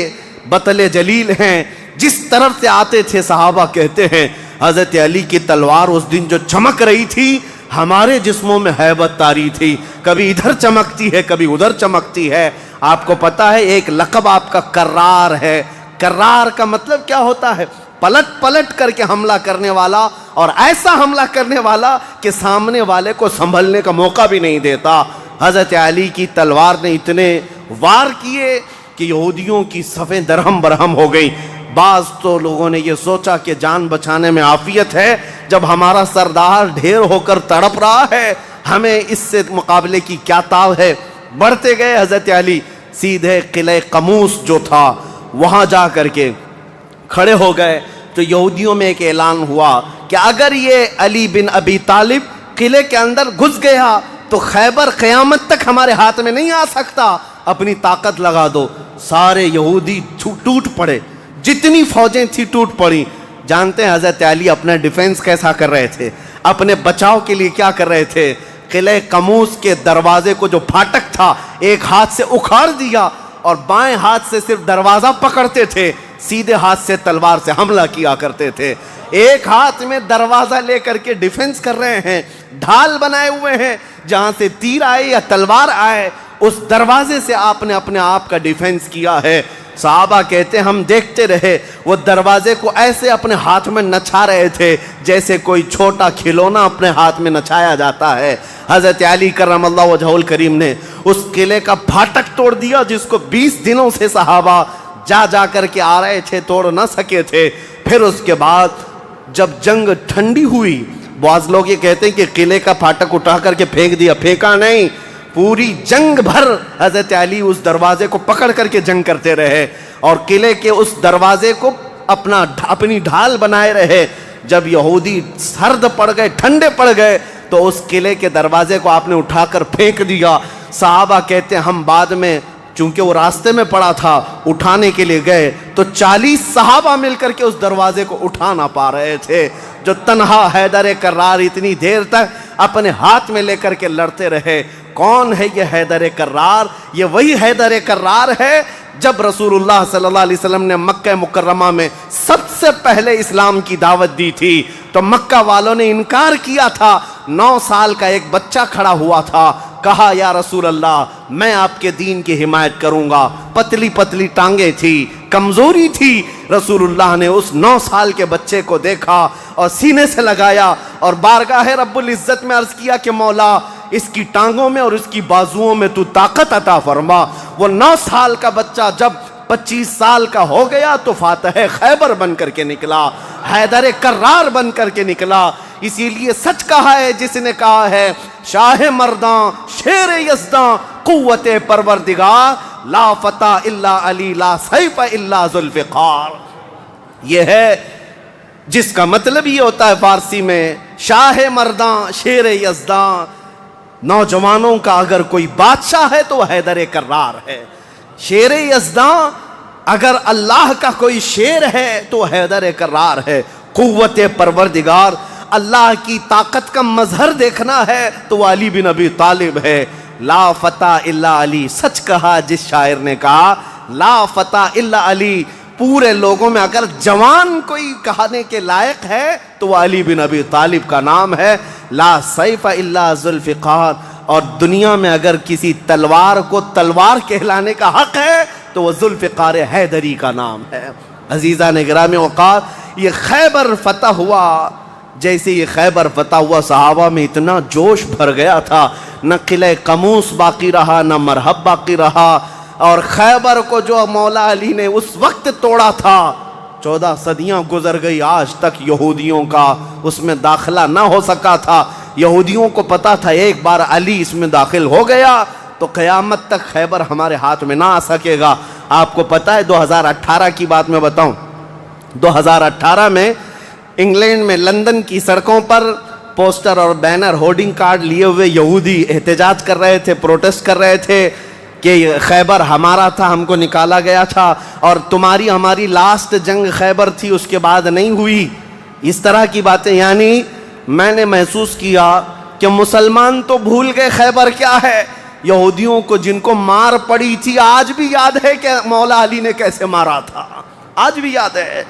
بطل جلیل ہیں، جس طرف سے آتے تھے صحابہ کہتے ہیں حضرت علی کی تلوار اس دن جو چمک رہی تھی ہمارے جسموں میں ہیبت طاری تھی، کبھی ادھر چمکتی ہے کبھی ادھر چمکتی ہے۔ آپ کو پتا ہے ایک لقب آپ کا کرار ہے۔ کرار کا مطلب کیا ہوتا ہے؟ پلٹ پلٹ کر کے حملہ کرنے والا، اور ایسا حملہ کرنے والا کہ سامنے والے کو سنبھلنے کا موقع بھی نہیں دیتا۔ حضرت علی کی تلوار نے اتنے وار کیے کہ یہودیوں کی صفیں درہم برہم ہو گئی۔ بعض تو لوگوں نے یہ سوچا کہ جان بچانے میں عافیت ہے، جب ہمارا سردار ڈھیر ہو کر تڑپ رہا ہے ہمیں اس سے مقابلے کی کیا تاو ہے۔ بڑھتے گئے حضرت علی، سیدھے قلعہ قموس جو تھا وہاں جا کر کے کھڑے ہو گئے تو یہودیوں میں ایک اعلان ہوا کہ اگر یہ علی بن ابی طالب قلعے کے اندر گھس گیا تو خیبر قیامت تک ہمارے ہاتھ میں نہیں آ سکتا، اپنی طاقت لگا دو۔ سارے یہودی ٹوٹ پڑے، جتنی فوجیں تھی ٹوٹ پڑی۔ جانتے ہیں حضرت علی اپنا ڈیفنس کیسا کر رہے تھے، اپنے بچاؤ کے لیے کیا کر رہے تھے؟ قلعہ قموس کے دروازے کو جو پھاٹک تھا ایک ہاتھ سے اکھاڑ دیا اور بائیں ہاتھ سے صرف دروازہ پکڑتے تھے، سیدھے ہاتھ سے تلوار سے حملہ کیا کرتے تھے۔ ایک ہاتھ میں دروازہ لے کر کے ڈیفنس کر رہے ہیں، ڈھال بنائے ہوئے ہیں، جہاں سے تیر آئے یا تلوار آئے اس دروازے سے آپ نے اپنے آپ کا ڈیفنس کیا ہے۔ صحابہ کہتے ہیں ہم دیکھتے رہے، وہ دروازے کو ایسے اپنے ہاتھ میں نچھا رہے تھے جیسے کوئی چھوٹا کھلونا اپنے ہاتھ میں نچھایا جاتا ہے۔ حضرت علی کرم اللہ وجہہ الکریم نے اس قلعے کا پھاٹک توڑ دیا جس کو 20 دنوں سے صحابہ جا کر کے آ رہے تھے، توڑ نہ سکے تھے۔ پھر اس کے بعد جب جنگ ٹھنڈی ہوئی، بعض لوگ یہ کہتے ہیں کہ قلعے کا پھاٹک اٹھا کر کے پھینک دیا، پھینکا نہیں، پوری جنگ بھر حضرت علی اس دروازے کو پکڑ کر کے جنگ کرتے رہے اور قلعے کے اس دروازے کو اپنی ڈھال بنائے رہے۔ جب یہودی سرد پڑ گئے، ٹھنڈے پڑ گئے، تو اس قلعے کے دروازے کو آپ نے اٹھا کر پھینک دیا۔ صحابہ کہتے ہیں ہم بعد میں، چونکہ وہ راستے میں پڑا تھا، اٹھانے کے لیے گئے تو 40 صحابہ مل کر کے اس دروازے کو اٹھا نہ پا رہے تھے۔ جو تنہا حیدر کرار اتنی دیر تک اپنے ہاتھ میں لے کر کے لڑتے رہے۔ کون ہے یہ حیدر کرار؟ یہ وہی حیدر کرار ہے جب رسول اللہ صلی اللہ علیہ وسلم نے مکہ مکرمہ میں سب سے پہلے اسلام کی دعوت دی تھی تو مکہ والوں نے انکار کیا تھا۔ 9 سال کا ایک بچہ کھڑا ہوا تھا، کہا یا رسول اللہ میں آپ کے دین کی حمایت کروں گا۔ پتلی پتلی ٹانگیں تھی، کمزوری تھی۔ رسول اللہ نے اس 9 سال کے بچے کو دیکھا اور سینے سے لگایا اور بارگاہ رب العزت میں عرض کیا کہ مولا اس کی ٹانگوں میں اور اس کی بازوؤں میں تو طاقت عطا فرما۔ وہ 9 سال کا بچہ جب 25 سال کا ہو گیا تو فاتح خیبر بن کر کے نکلا، حیدر کرار بن کر کے نکلا۔ اسی لیے سچ کہا ہے جس نے کہا ہے شاہ مرداں شیر یزداں قوت پروردگار، لا فتح الا علی لا سیف الا ذوالفقار۔ یہ ہے جس کا مطلب یہ ہوتا ہے فارسی میں شاہ مرداں شیر یزداں، نوجوانوں کا اگر کوئی بادشاہ ہے تو وہ حیدر کرار ہے۔ شیر یزداں اگر اللہ کا کوئی شیر ہے تو حیدر کرار ہے۔ قوت پروردگار، اللہ کی طاقت کا مظہر دیکھنا ہے تو وہ علی بن ابی طالب ہے۔ لا فتح الا علی، سچ کہا جس شاعر نے کہا لا فتح الا علی۔ پورے لوگوں میں اگر جوان کوئی کہانے کے لائق ہے تو وہ علی بن ابی طالب کا نام ہے۔ لا سیف الا ذوالفقار، اور دنیا میں اگر کسی تلوار کو تلوار کہلانے کا حق ہے تو وہ ذوالفقار حیدری کا نام ہے۔ عزیزان گرامی اوقات، یہ خیبر فتح ہوا، جیسے یہ خیبر فتح ہوا صحابہ میں اتنا جوش بھر گیا تھا، نہ قلعہ قموس باقی رہا نہ مرحب باقی رہا۔ اور خیبر کو جو مولا علی نے اس وقت توڑا تھا، 14 صدیاں گزر گئی، آج تک یہودیوں کا اس میں داخلہ نہ ہو سکا تھا۔ یہودیوں کو پتا تھا ایک بار علی اس میں داخل ہو گیا تو قیامت تک خیبر ہمارے ہاتھ میں نہ آ سکے گا۔ آپ کو پتا ہے 2018 کی بات میں بتاؤں، 2018 میں انگلینڈ میں لندن کی سڑکوں پر پوسٹر اور بینر ہورڈنگ کارڈ لیے ہوئے یہودی احتجاج کر رہے تھے، پروٹیسٹ کر رہے تھے کہ خیبر ہمارا تھا، ہم کو نکالا گیا تھا اور تمہاری ہماری لاسٹ جنگ خیبر تھی، اس کے بعد نہیں ہوئی۔ اس طرح کی باتیں، یعنی میں نے محسوس کیا کہ مسلمان تو بھول گئے خیبر کیا ہے۔ یہودیوں کو جن کو مار پڑی تھی آج بھی یاد ہے کہ مولا علی نے کیسے مارا تھا، آج بھی یاد ہے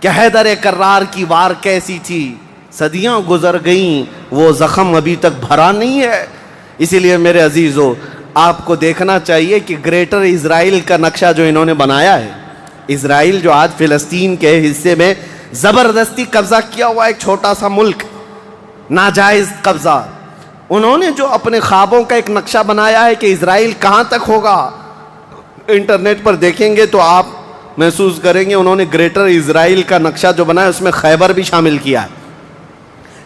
کہ حیدر کرار کی وار کیسی تھی۔ صدیاں گزر گئیں، وہ زخم ابھی تک بھرا نہیں ہے۔ اسی لیے میرے عزیزو، آپ کو دیکھنا چاہیے کہ گریٹر اسرائیل کا نقشہ جو انہوں نے بنایا ہے، اسرائیل جو آج فلسطین کے حصے میں زبردستی قبضہ کیا ہوا ایک چھوٹا سا ملک، ناجائز قبضہ، انہوں نے جو اپنے خوابوں کا ایک نقشہ بنایا ہے کہ اسرائیل کہاں تک ہوگا، انٹرنیٹ پر دیکھیں گے تو آپ محسوس کریں گے انہوں نے گریٹر اسرائیل کا نقشہ جو بنایا اس میں خیبر بھی شامل کیا ہے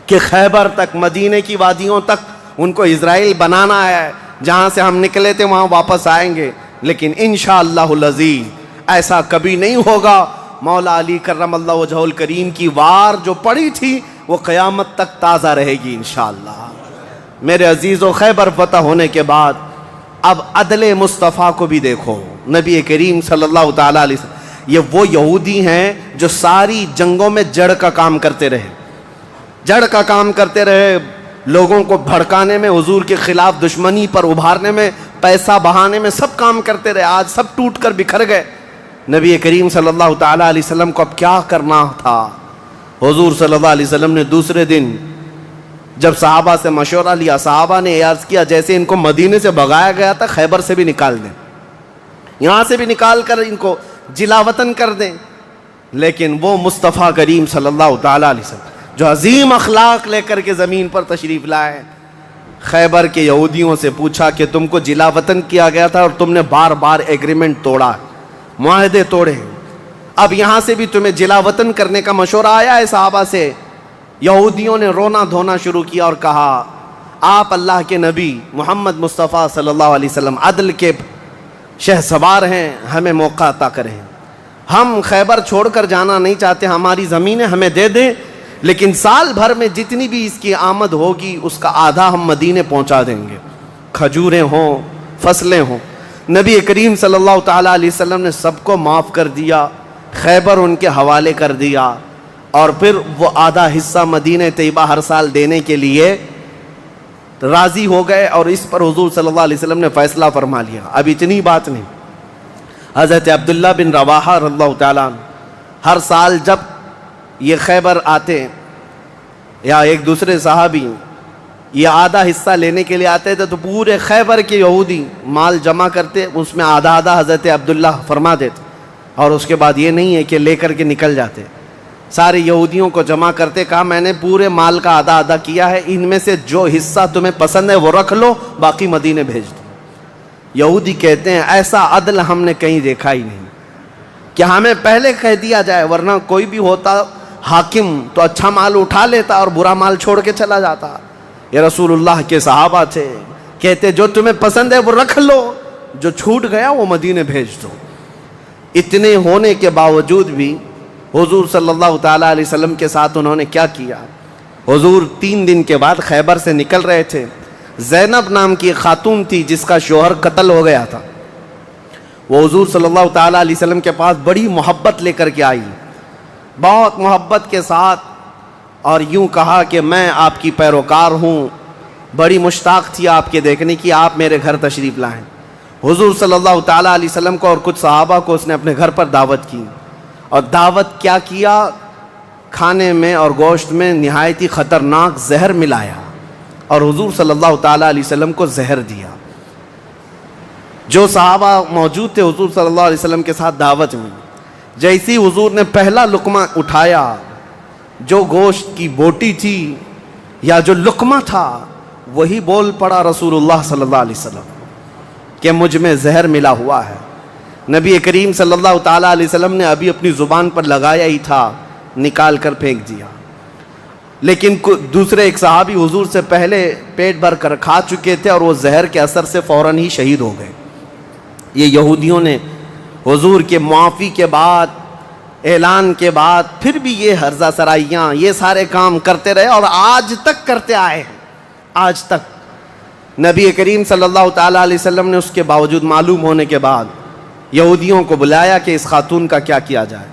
کہ خیبر تک، مدینے کی وادیوں تک ان کو اسرائیل بنانا ہے۔ جہاں سے ہم نکلے تھے وہاں واپس آئیں گے، لیکن انشاءاللہ العزیز ایسا کبھی نہیں ہوگا۔ مولا علی کرم اللہ وجہہ الکریم کی وار جو پڑی تھی وہ قیامت تک تازہ رہے گی انشاءاللہ۔ میرے عزیزو، خیبر فتح ہونے کے بعد اب عدل مصطفیٰ کو بھی دیکھو۔ نبی کریم صلی اللہ تعالیٰ علیہ وسلم، یہ وہ یہودی ہیں جو ساری جنگوں میں جڑ کا کام کرتے رہے، جڑ کا کام کرتے رہے، لوگوں کو بھڑکانے میں، حضور کے خلاف دشمنی پر ابھارنے میں، پیسہ بہانے میں سب کام کرتے رہے، آج سب ٹوٹ کر بکھر گئے۔ نبی کریم صلی اللہ تعالیٰ علیہ وسلم کو اب کیا کرنا تھا؟ حضور صلی اللہ علیہ وسلم نے دوسرے دن جب صحابہ سے مشورہ لیا، صحابہ نے عرض کیا جیسے ان کو مدینے سے بھگایا گیا تھا، خیبر سے بھی نکال دیں، یہاں سے بھی نکال کر ان کو جلا وطن کر دیں۔ لیکن وہ مصطفیٰ کریم صلی اللہ تعالیٰ علیہ وسلم جو عظیم اخلاق لے کر کے زمین پر تشریف لائے، خیبر کے یہودیوں سے پوچھا کہ تم کو جلا وطن کیا گیا تھا اور تم نے بار بار ایگریمنٹ توڑا، معاہدے توڑے، اب یہاں سے بھی تمہیں جلا وطن کرنے کا مشورہ آیا ہے صحابہ سے؟ یہودیوں نے رونا دھونا شروع کیا اور کہا آپ اللہ کے نبی محمد مصطفیٰ صلی اللہ علیہ وسلم عدل کے شہسوار ہیں، ہمیں موقع عطا کریں، ہم خیبر چھوڑ کر جانا نہیں چاہتے، ہماری زمینیں ہمیں دے دیں، لیکن سال بھر میں جتنی بھی اس کی آمد ہوگی اس کا آدھا ہم مدینے پہنچا دیں گے، کھجوریں ہوں، فصلیں ہوں۔ نبی کریم صلی اللہ تعالیٰ علیہ وسلم نے سب کو معاف کر دیا، خیبر ان کے حوالے کر دیا، اور پھر وہ آدھا حصہ مدینہ طیبہ ہر سال دینے کے لیے راضی ہو گئے، اور اس پر حضور صلی اللہ علیہ وسلم نے فیصلہ فرما لیا۔ اب اتنی بات نہیں، حضرت عبداللہ بن رواحہ رضی اللہ تعالیٰ عنہ ہر سال جب یہ خیبر آتے یا ایک دوسرے صحابی یہ آدھا حصہ لینے کے لیے آتے تھے تو پورے خیبر کے یہودی مال جمع کرتے، اس میں آدھا آدھا حضرت عبداللہ فرما دیتے، اور اس کے بعد یہ نہیں ہے کہ لے کر کے نکل جاتے، سارے یہودیوں کو جمع کرتے، کہا میں نے پورے مال کا آدھا آدھا کیا ہے، ان میں سے جو حصہ تمہیں پسند ہے وہ رکھ لو، باقی مدینے بھیج دو۔ یہودی کہتے ہیں ایسا عدل ہم نے کہیں دیکھا ہی نہیں کہ ہمیں پہلے کہہ دیا جائے، ورنہ کوئی بھی ہوتا حاکم تو اچھا مال اٹھا لیتا اور برا مال چھوڑ کے چلا جاتا۔ یہ رسول اللہ کے صحابہ تھے، کہتے جو تمہیں پسند ہے وہ رکھ لو، جو چھوٹ گیا وہ مدینے بھیج دو۔ اتنے ہونے کے باوجود بھی حضور صلی اللہ تعالیٰ علیہ وسلم کے ساتھ انہوں نے کیا کیا؟ حضور 3 دن کے بعد خیبر سے نکل رہے تھے، زینب نام کی ایک خاتون تھی جس کا شوہر قتل ہو گیا تھا، وہ حضور صلی اللہ تعالیٰ علیہ وسلم کے پاس بڑی محبت لے کر کے آئی، بہت محبت کے ساتھ، اور یوں کہا کہ میں آپ کی پیروکار ہوں، بڑی مشتاق تھی آپ کے دیکھنے کی، آپ میرے گھر تشریف لائیں۔ حضور صلی اللہ تعالیٰ علیہ وسلم کو اور کچھ صحابہ کو اس نے اپنے گھر پر دعوت کی، اور دعوت کیا کیا؟ کھانے میں اور گوشت میں نہایت ہی خطرناک زہر ملایا اور حضور صلی اللہ تعالیٰ علیہ وسلم کو زہر دیا۔ جو صحابہ موجود تھے حضور صلی اللہ علیہ وسلم کے ساتھ دعوت میں، جیسی حضور نے پہلا لقمہ اٹھایا، جو گوشت کی بوٹی تھی یا جو لقمہ تھا وہی بول پڑا رسول اللہ صلی اللہ علیہ وسلم کہ مجھ میں زہر ملا ہوا ہے۔ نبی کریم صلی اللہ تعالیٰ علیہ وسلم نے ابھی اپنی زبان پر لگایا ہی تھا، نکال کر پھینک دیا، لیکن دوسرے ایک صحابی حضور سے پہلے پیٹ بھر کر کھا چکے تھے اور وہ زہر کے اثر سے فوراً ہی شہید ہو گئے۔ یہ یہودیوں نے حضور کے معافی کے بعد، اعلان کے بعد پھر بھی یہ ہرزہ سرائیاں، یہ سارے کام کرتے رہے اور آج تک کرتے آئے ہیں۔ آج تک نبی کریم صلی اللہ تعالیٰ علیہ وسلم نے اس کے باوجود معلوم ہونے کے بعد یہودیوں کو بلایا کہ اس خاتون کا کیا کیا جائے۔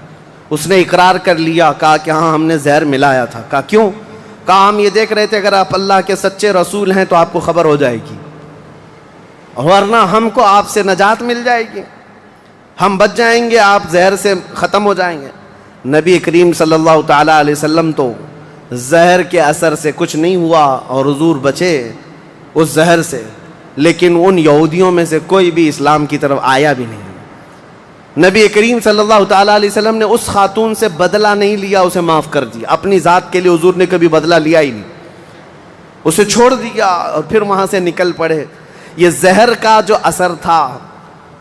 اس نے اقرار کر لیا، کہا کہ ہاں ہم نے زہر ملایا تھا۔ کہا کیوں؟ کہا ہم یہ دیکھ رہے تھے اگر آپ اللہ کے سچے رسول ہیں تو آپ کو خبر ہو جائے گی، ورنہ ہم کو آپ سے نجات مل جائے گی، ہم بچ جائیں گے، آپ زہر سے ختم ہو جائیں گے۔ نبی کریم صلی اللہ تعالیٰ علیہ وسلم تو زہر کے اثر سے کچھ نہیں ہوا اور حضور بچے اس زہر سے، لیکن ان یہودیوں میں سے کوئی بھی اسلام کی طرف آیا بھی نہیں۔ نبی کریم صلی اللہ تعالیٰ علیہ وسلم نے اس خاتون سے بدلہ نہیں لیا، اسے معاف کر دیا۔ اپنی ذات کے لیے حضور نے کبھی بدلہ لیا ہی نہیں، اسے چھوڑ دیا اور پھر وہاں سے نکل پڑے۔ یہ زہر کا جو اثر تھا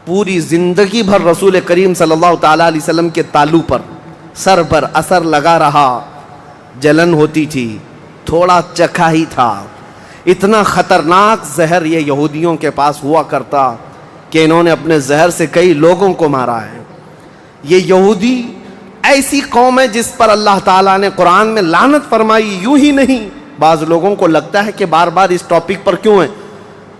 پوری زندگی بھر رسول کریم صلی اللہ تعالیٰ علیہ وسلم کے تالو پر، سر پر اثر لگا رہا، جلن ہوتی تھی، تھوڑا چکھا ہی تھا۔ اتنا خطرناک زہر یہ یہودیوں کے پاس ہوا کرتا کہ انہوں نے اپنے زہر سے کئی لوگوں کو مارا ہے۔ یہ یہودی ایسی قوم ہے جس پر اللہ تعالیٰ نے قرآن میں لعنت فرمائی، یوں ہی نہیں۔ بعض لوگوں کو لگتا ہے کہ بار بار اس ٹاپک پر کیوں ہیں؟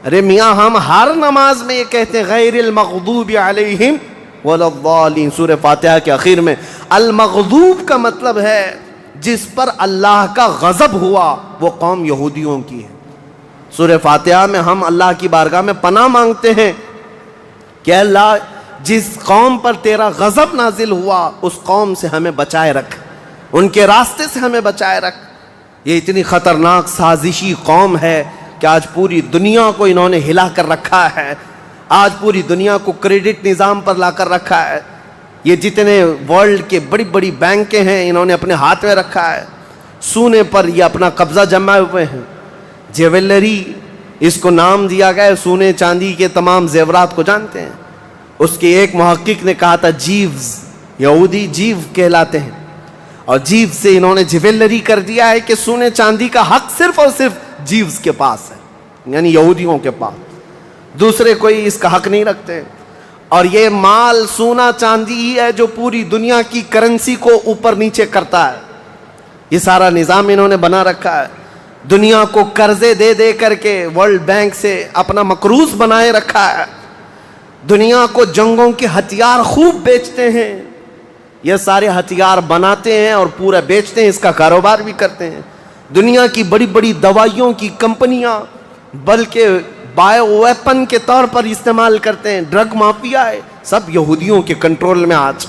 ارے میاں ہم ہر نماز میں یہ کہتے ہیں غیر المغضوب علیہم ولا الضالین، سورہ فاتحہ کے اخیر میں۔ المغضوب کا مطلب ہے جس پر اللہ کا غضب ہوا وہ قوم یہودیوں کی ہے۔ سورہ فاتحہ میں ہم اللہ کی بارگاہ میں پناہ مانگتے ہیں کہ اللہ جس قوم پر تیرا غضب نازل ہوا اس قوم سے ہمیں بچائے رکھ، ان کے راستے سے ہمیں بچائے رکھ۔ یہ اتنی خطرناک سازشی قوم ہے کہ آج پوری دنیا کو انہوں نے ہلا کر رکھا ہے، آج پوری دنیا کو کریڈٹ نظام پر لا کر رکھا ہے۔ یہ جتنے ورلڈ کے بڑی بڑی بینکیں ہیں انہوں نے اپنے ہاتھ میں رکھا ہے، سونے پر یہ اپنا قبضہ جمائے ہوئے ہیں۔ جیولری اس کو نام دیا گیا ہے، سونے چاندی کے تمام زیورات کو جانتے ہیں۔ اس کے ایک محقق نے کہا تھا جیوز، یہودی جیو کہلاتے ہیں، اور جیو سے انہوں نے جیولری کر دیا ہے کہ سونے چاندی کا حق صرف اور صرف جیوز کے پاس ہے، یعنی یہودیوں کے پاس، دوسرے کوئی اس کا حق نہیں رکھتے۔ اور یہ مال سونا چاندی ہی ہے جو پوری دنیا کی کرنسی کو اوپر نیچے کرتا ہے۔ یہ سارا نظام انہوں نے بنا رکھا ہے، دنیا کو قرضے دے دے کر کے ورلڈ بینک سے اپنا مقروض بنائے رکھا ہے، دنیا کو جنگوں کے ہتھیار خوب بیچتے ہیں، یہ سارے ہتھیار بناتے ہیں اور پورا بیچتے ہیں، اس کا کاروبار بھی کرتے ہیں۔ دنیا کی بڑی بڑی دوائیوں کی کمپنیاں بلکہ بایو ویپن کے طور پر استعمال کرتے ہیں، ڈرگ مافیا ہے، سب یہودیوں کے کنٹرول میں آج۔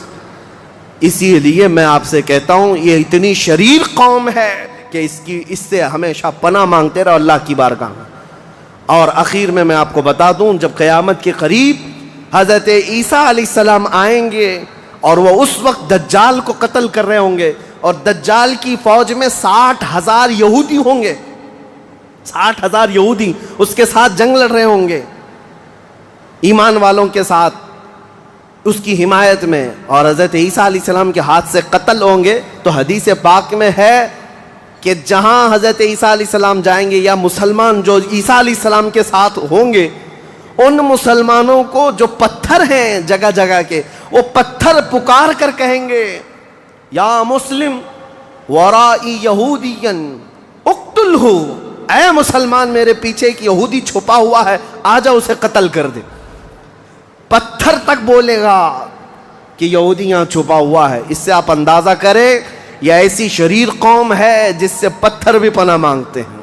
اسی لیے میں آپ سے کہتا ہوں یہ اتنی شریر قوم ہے کہ اس سے ہمیشہ پناہ مانگتے رہو اللہ کی بارگاہ میں۔ اور اخیر میں آپ کو بتا دوں جب قیامت کے قریب حضرت عیسیٰ علیہ السلام آئیں گے اور وہ اس وقت دجال کو قتل کر رہے ہوں گے، اور دجال کی فوج میں 60,000 یہودی ہوں گے، 60,000 یہودی اس کے ساتھ جنگ لڑ رہے ہوں گے ایمان والوں کے ساتھ اس کی حمایت میں، اور حضرت عیسیٰ علیہ السلام کے ہاتھ سے قتل ہوں گے۔ تو حدیث پاک میں ہے کہ جہاں حضرت عیسیٰ علیہ السلام جائیں گے یا مسلمان جو عیسیٰ علیہ السلام کے ساتھ ہوں گے، ان مسلمانوں کو جو پتھر ہیں جگہ جگہ کے، وہ پتھر پکار کر کہیں گے یا مسلم ورائی یہودین اقتلہ، اے مسلمان میرے پیچھے ایک یہودی چھپا ہوا ہے، آجا اسے قتل کر دے۔ پتھر تک بولے گا کہ یہودی یہاں چھپا ہوا ہے۔ اس سے آپ اندازہ کریں یہ ایسی شریر قوم ہے جس سے پتھر بھی پناہ مانگتے ہیں۔